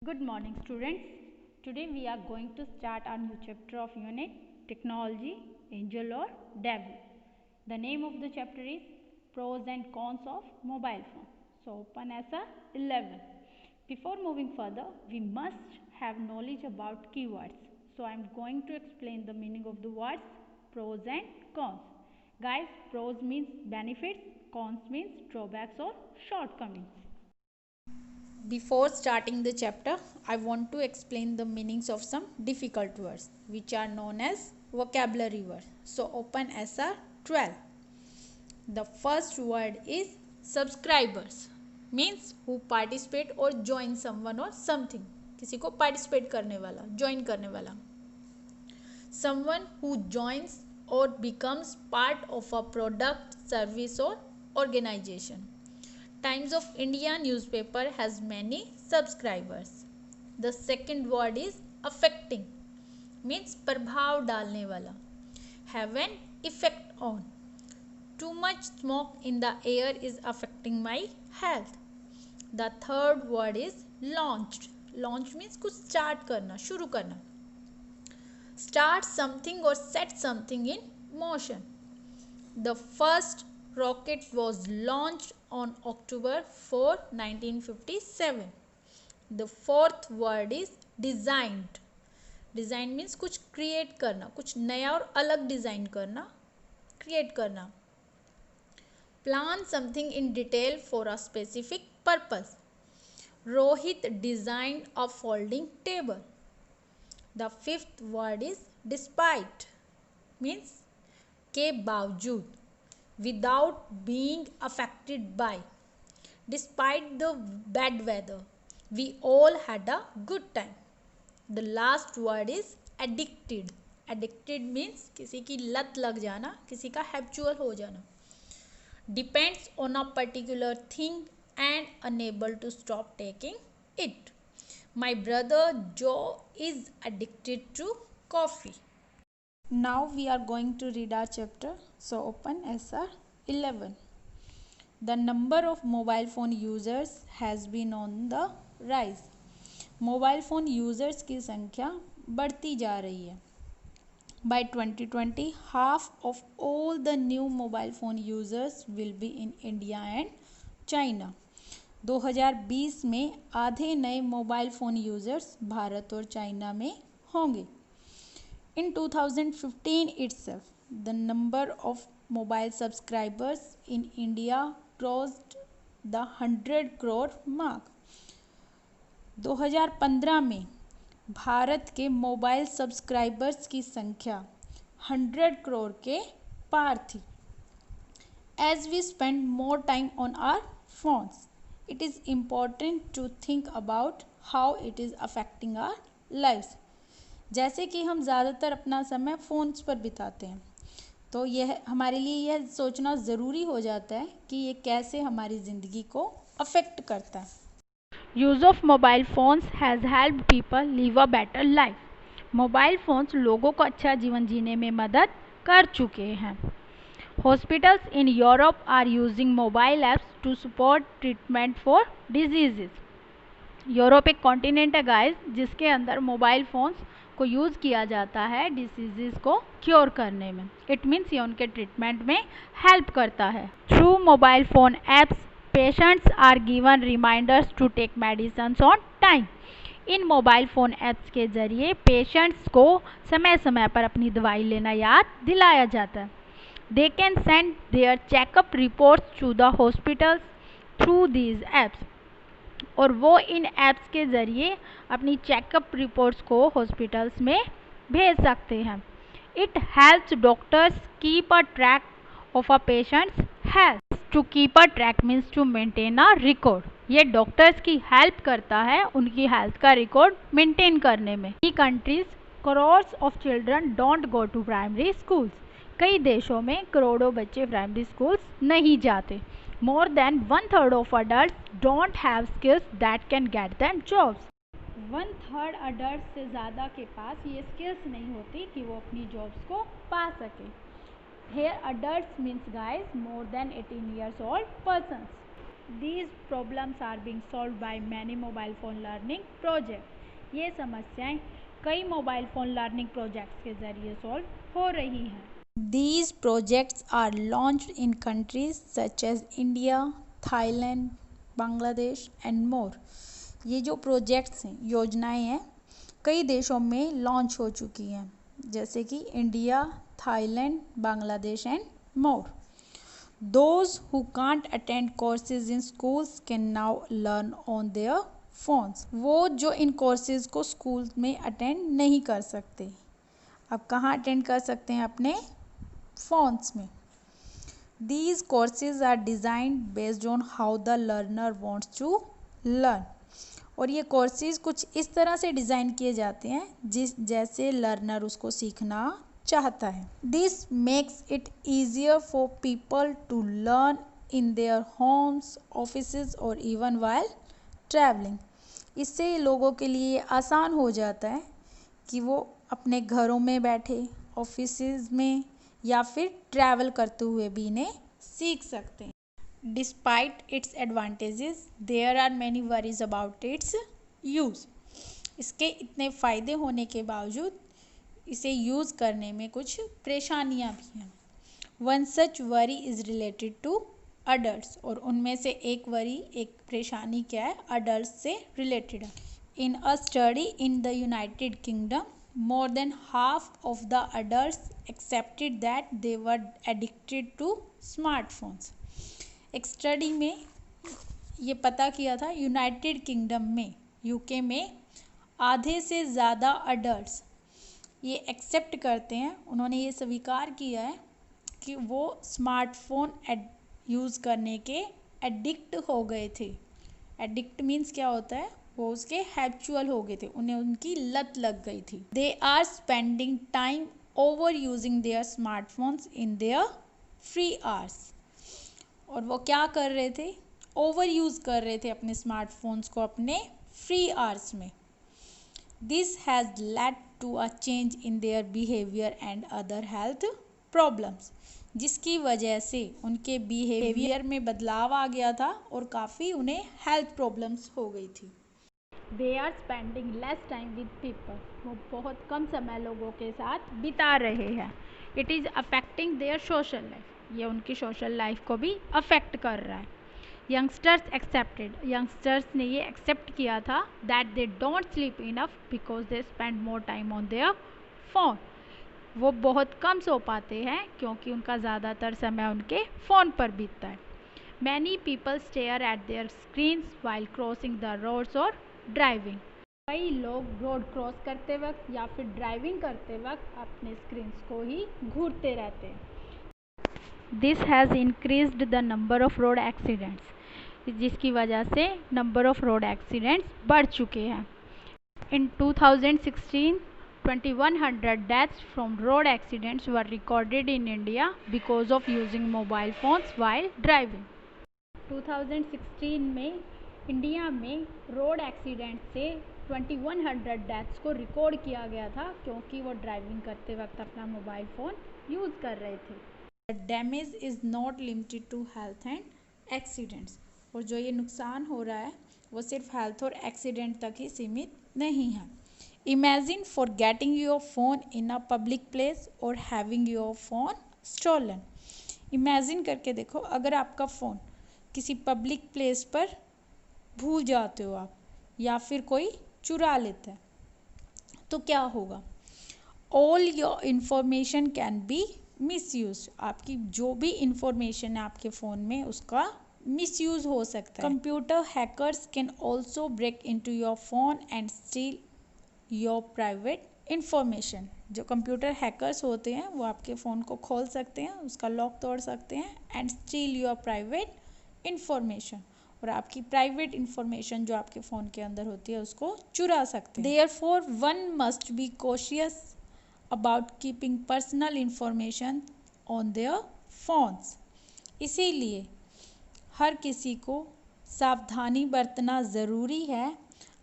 Good morning, students. Today we are going to start our new chapter of unit Technology, Angel or Devil. The name of the chapter is Pros and Cons of Mobile Phone. So open SR 11. Before moving further, we must have knowledge about keywords. So I am going to explain the meaning of the words pros and cons. Guys, pros means benefits, cons means drawbacks or shortcomings. Before starting the chapter, I want to explain the meanings of some difficult words which are known as vocabulary words. So open SR 12. The first word is subscribers, means who participate or join someone or something. किसी को participate करने वाला, join करने वाला. Someone who joins or becomes part of a product, service or organization. Times of India newspaper has many subscribers. The second word is affecting, means प्रभाव डालने वाला. Have an effect on. Too much smoke in the air is affecting my health. The third word is launched. Launch means कुछ start करना, शुरू करना. Start something or set something in motion. The first rocket was launched on October 4, 1957. The fourth word is designed. Design means कुछ create करना, कुछ नया और अलग design करना, create करना. Plan something in detail for a specific purpose. Rohit designed a folding table. The fifth word is despite, means के बावजूद, without being affected by. Despite the bad weather, we all had a good time. The last word is addicted. Addicted means किसी की लत लग जाना, किसी का habitual हो जाना. Depends on a particular thing and unable to stop taking it. My brother Joe is addicted to coffee. Now we are going to read our chapter. So open SR 11. The number of mobile phone users has been on the rise. Mobile phone users की संख्या बढ़ती जा रही है. By 2020, half of all the new mobile phone users will be in India and China. 2020 में आधे नए mobile phone users Bharat और चाइना में होंगे. In 2015 itself, the number of mobile subscribers in India crossed the 100 crore mark. 2015 में भारत के mobile subscribers की संख्या 100 करोड़ के पार थी. As we spend more time on our phones, it is important to think about how it is affecting our lives. जैसे कि हम ज़्यादातर अपना समय फ़ोन्स पर बिताते हैं, तो यह हमारे लिए यह सोचना ज़रूरी हो जाता है कि ये कैसे हमारी ज़िंदगी को अफेक्ट करता है. Use of mobile phones has helped people live a better life. Mobile phones लोगों को अच्छा जीवन जीने में मदद कर चुके हैं. Hospitals in Europe are using mobile apps to support treatment for diseases. Europe एक कॉन्टिनेंट है गाइस जिसके अंदर मोबाइल फ़ोन्स को यूज़ किया जाता है डिसीज़ को क्योर करने में. इट मीन्स ये उनके ट्रीटमेंट में हेल्प करता है. Through mobile phone apps patients are given reminders to take medicines on time. इन मोबाइल फ़ोन ऐप्स के ज़रिए पेशेंट्स को समय समय पर अपनी दवाई लेना याद दिलाया जाता है. They can send their checkup reports to the hospitals through these apps. और वो इन ऐप्स के ज़रिए अपनी चेकअप रिपोर्ट्स को हॉस्पिटल्स में भेज सकते हैं. It helps doctors keep a track of a patient's health. To keep a track means to maintain a record. ये डॉक्टर्स की हेल्प करता है उनकी हेल्थ का रिकॉर्ड मेंटेन करने में. ई countries crores of children don't go to primary schools. कई देशों में करोड़ों बच्चे प्राइमरी स्कूल्स नहीं जाते. More than 1/3 of adults don't have skills that can get them jobs. 1/3 adults से ज़्यादा के पास ये skills नहीं होती कि वो अपनी jobs को पा सके. Here adults means guys more than 18 years old persons. These problems are being solved by many mobile phone learning projects. ये समस्याएं कई मोबाइल फ़ोन लर्निंग प्रोजेक्ट्स के ज़रिए सॉल्व हो रही हैं. These projects are launched in countries such as India, Thailand, Bangladesh and more. ये जो प्रोजेक्ट्स हैं, योजनाएं हैं, कई देशों में लॉन्च हो चुकी हैं, जैसे कि India, Thailand, Bangladesh and more. Those who can't attend courses in schools can now learn on their phones. वो जो इन कोर्सेज को स्कूल में अटेंड नहीं कर सकते, अब कहाँ अटेंड कर सकते हैं? अपने फ़ोन्स में. These courses are designed based on how the learner wants to learn. और ये कोर्सेज कुछ इस तरह से डिज़ाइन किए जाते हैं जैसे लर्नर उसको सीखना चाहता है. This makes it easier for people to learn in their homes, offices or even while traveling. इससे लोगों के लिए आसान हो जाता है कि वो अपने घरों में बैठे, ऑफिसेज में या फिर ट्रैवल करते हुए भी इन्हें सीख सकते हैं. Despite its advantages, there are many worries about its use. इसके इतने फ़ायदे होने के बावजूद इसे यूज़ करने में कुछ परेशानियां भी हैं. One such worry is related to adults. और उनमें से एक परेशानी क्या है? adults से related है. In a study in the United Kingdom, more than half of the adults accepted that they were addicted to smartphones. एक स्टडी में ये पता किया था, यूनाइटेड किंगडम में, यूके में, आधे से ज़्यादा अडल्ट्स ये एक्सेप्ट करते हैं, उन्होंने ये स्वीकार किया है कि वो स्मार्टफोन यूज़ करने के एडिक्ट हो गए थे. एडिक्ट मीन्स क्या होता है? वो उसके हैबिचुअल हो गए थे, उन्हें उनकी लत लग गई थी. They are spending time over using their smartphones in their free hours. और वो क्या कर रहे थे? ओवर यूज़ कर रहे थे अपने स्मार्टफोन्स को अपने फ्री आवर्स में. This has led to a change in their behaviour and other health problems. जिसकी वजह से उनके बिहेवियर में बदलाव आ गया था और काफ़ी उन्हें हेल्थ प्रॉब्लम्स हो गई थी. They are spending less time with people. वो बहुत कम समय लोगों के साथ बिता रहे हैं. It is affecting their social life. ये उनकी सोशल लाइफ को भी अफेक्ट कर रहा है. Youngsters accepted. यंगस्टर्स ने ये एक्सेप्ट किया था that they don't sleep enough because they spend more time on their phone. वो बहुत कम सो पाते हैं क्योंकि उनका ज़्यादातर समय उनके फ़ोन पर बीतता है. Many people stare at their screens while crossing the roads और ड्राइविंग. कई लोग रोड क्रॉस करते वक्त या फिर ड्राइविंग करते वक्त अपने स्क्रीन्स को ही घूरते रहते हैं. This has increased the number of road accidents. जिसकी वजह से नंबर ऑफ रोड एक्सीडेंट्स बढ़ चुके हैं. इन 2016 2100 deaths from road accidents were recorded in India because of using mobile phones while driving. 2016 में इंडिया में रोड एक्सीडेंट से 2100 डेथ्स को रिकॉर्ड किया गया था क्योंकि वो ड्राइविंग करते वक्त अपना मोबाइल फ़ोन यूज़ कर रहे थे. The damage is not limited to health and accidents. और जो ये नुकसान हो रहा है वो सिर्फ हेल्थ और एक्सीडेंट तक ही सीमित नहीं है. Imagine forgetting your phone in a public place or having your phone stolen. Imagine करके देखो, अगर आपका फ़ोन किसी पब्लिक प्लेस पर भूल जाते हो आप या फिर कोई चुरा लेता है तो क्या होगा? All your information can be misused. आपकी जो भी इंफॉर्मेशन है आपके फ़ोन में उसका मिसयूज़ हो सकता है. Computer hackers can also break into your phone and steal your private information. जो कंप्यूटर हैकर्स होते हैं वो आपके फ़ोन को खोल सकते हैं, उसका लॉक तोड़ सकते हैं and steal your private information. और आपकी प्राइवेट इंफॉर्मेशन जो आपके फ़ोन के अंदर होती है उसको चुरा सकते हैं. Therefore one must be cautious about keeping personal information on their phones. इसीलिए हर किसी को सावधानी बरतना ज़रूरी है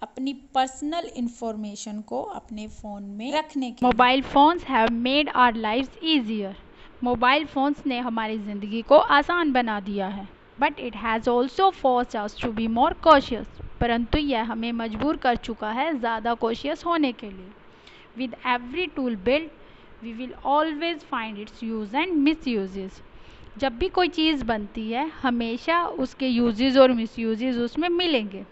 अपनी पर्सनल इंफॉर्मेशन को अपने फ़ोन में रखने के. Mobile phones have made our lives easier. Mobile phones ने हमारी ज़िंदगी को आसान बना दिया है. But it has also forced us to be more cautious, परंतु यह हमें मजबूर कर चुका है ज़्यादा कॉशियस होने के लिए. With every tool build we will always find its use and misuses. जब भी कोई चीज़ बनती है हमेशा उसके यूजेस और मिस यूजेस उसमें मिलेंगे.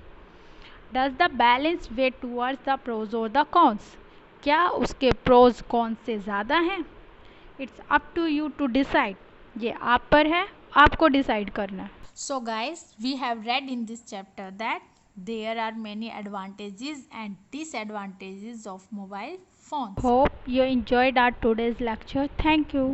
Does the balance weigh towards the pros or the cons, क्या उसके प्रोज कॉन्स से ज़्यादा हैं? It's up to you to decide, ये आप पर है, आपको डिसाइड करना है. So guys, we have read in this chapter that there are many advantages and disadvantages of mobile phones. Hope you enjoyed our today's lecture. Thank you.